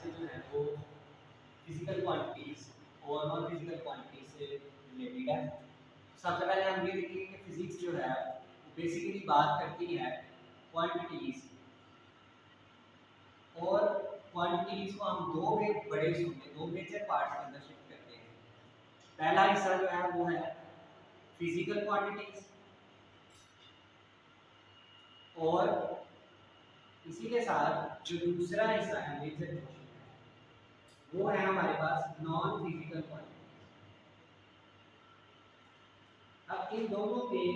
से जो है वो फिजिकल क्वांटिटीज और नॉन फिजिकल क्वांटिटीज से रिलेटेड है। सबसे पहले हम ये देखेंगे कि फिजिक्स जो है बेसिकली बात करती है क्वांटिटीज, और क्वांटिटीज को हम दो मेजर पार्ट्स के अंदर शिफ्ट करते हैं। पहला हिस्सा जो है वो है फिजिकल क्वांटिटीज, और इसी के साथ जो दूसरा हिस्सा है मेजर वो है हमारे पास नॉन फिजिकल क्वांटिटी। अब इन दोनों में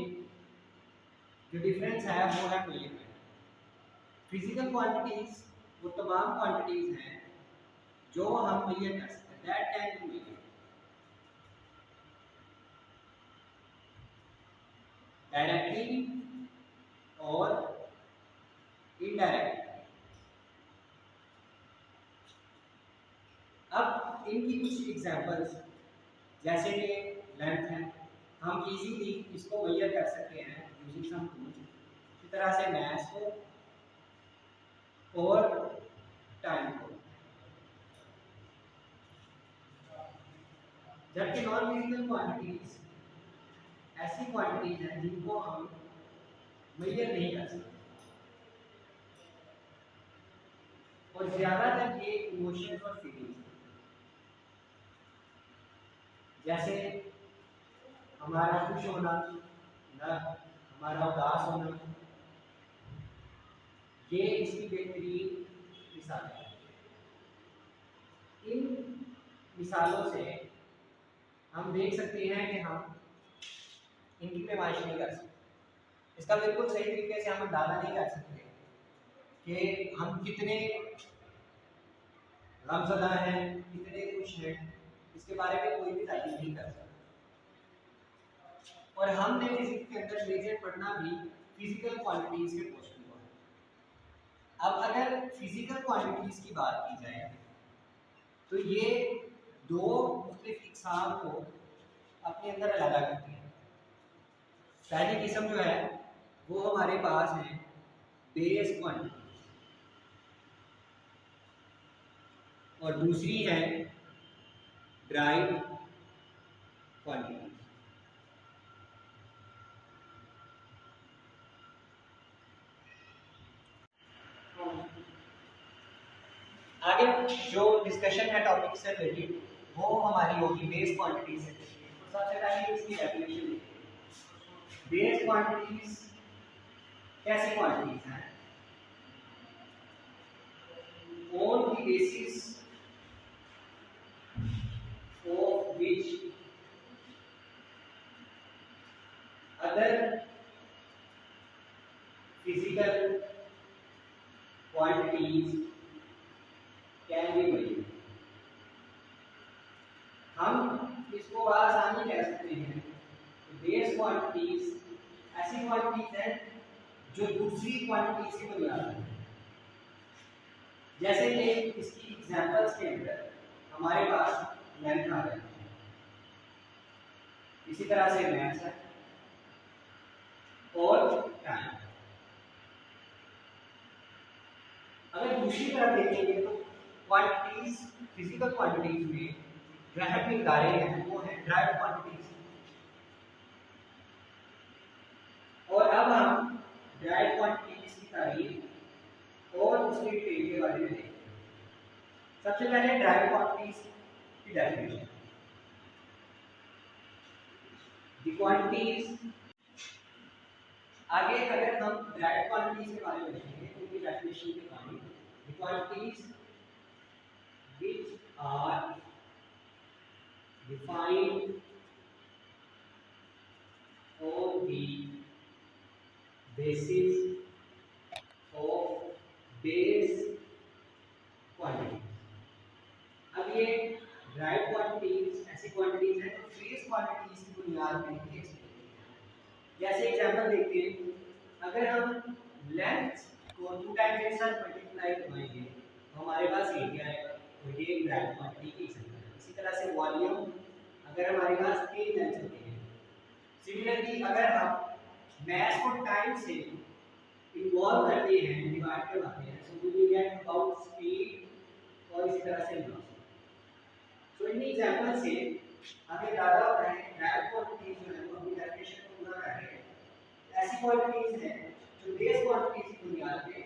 जो डिफरेंस है वो है मेजरमेंट। फिजिकल क्वांटिटीज वो तमाम क्वांटिटीज हैं जो हम मेजर कर सकते हैं, that can be measured directly और इनडायरेक्टली। अब इनकी कुछ एग्जांपल्स जैसे कि लेंथ है, हम इजीली इसको मेजर कर सकते हैं यूजिंग सम टूल्स। इसी तरह से मास को और टाइम को। जबकि नॉन फिजिकल क्वांटिटीज ऐसी क्वांटिटीज हैं जिनको हम मेजर नहीं कर सकते, और ज्यादातर ये इमोशंस और फीलिंग्स, जैसे हमारा खुश होना ना हमारा उदास होना, ये इसकी बेहतरीन मिसाल है। इन मिसालों से हम देख सकते हैं कि हम इनकी पैमाइश नहीं कर सकते। इसका बिल्कुल सही तरीके से हम अंदाजा नहीं कर सकते कि हम कितने गमज़दा हैं, कितने खुश हैं, इसके बारे में कोई भी तारीफ नहीं कर सकता। और हमने फिजिक्स के अंदर मेजर पढ़ना भी फिजिकल क्वांटिटीज के पोर्शन को है। अब अगर फिजिकल क्वांटिटीज की बात की जाए तो ये दो मुख्तलिफ इकसाम को अपने अंदर अलग करती है। पहली किस्म जो है वो हमारे पास है बेस क्वांटिटी, और दूसरी है ड्राइव क्वांटिटी। आगे जो डिस्कशन है टॉपिक से रिलेटेड वो हमारी होगी बेस क्वांटिटी से। तो सबसे पहले इसकी डेफिनेशन देखिए। बेस क्वांटिटीज कैसे क्वांटिटीज हैं? on the basis of which other physical quantities can be measured। हम इसको बड़ा आसानी कह सकते हैं बेस क्वांटिटीज ऐसी क्वांटिटीज हैं जो दूसरी क्वांटिटीज की बुनियाद है। जैसे कि इसकी एग्जांपल्स के अंदर हमारे पास लेंथ आ गया, इसी तरह से मास है और टाइम। अगर दूसरी तरफ देखेंगे तो क्वांटिटीज फिजिकल क्वांटिटीज में जो अहम मिकदारें हैं वो है ड्राइव क्वांटिटीज। और अब हम ड्राइव क्वांटिटीज की तारीफ और उसके डिटेल के बारे में देखेंगे। सबसे पहले ड्राइव क्वांटिटीज की डेफिनेशन। द क्वांटिटीज, आगे अगर हम ड्राइव क्वांटिटीज के बारे में देखेंगे तो उनकी डेफिनेशन के बारे में the quantities which are defined on the basis of base quantity। अब ये ड्राइव क्वांटिटीज ऐसी क्वांटिटीज हैं जो बेस क्वांटिटीज की बुनियाद पर ही। जैसे एग्जांपल देखते हैं, अगर हम लेंथ को 2 टाइम्स के साथ मल्टीप्लाई करेंगे तो हमारे पास एरिया आएगा, तो ये ड्राइव क्वांटिटी की एग्जांपल है। इसी तरह से वॉल्यूम, अगर हमारे पास 3 लेंथ होती है। सिमिलरली अगर हम मास को टाइम से इन्वॉल्व करते हैं, डिवाइड करवाते हैं, so we will get about speed और इसी तरह से बना सकते। सो इन एग्जांपल से हमें ज़्यादा ड्राइव क्वांटिटीज जो है वो अपनी डेफिनेशन को पूरा कर रहे हैं। ऐसी क्वांटिटीज हैं जो बेस क्वांटिटीज की बुनियाद पे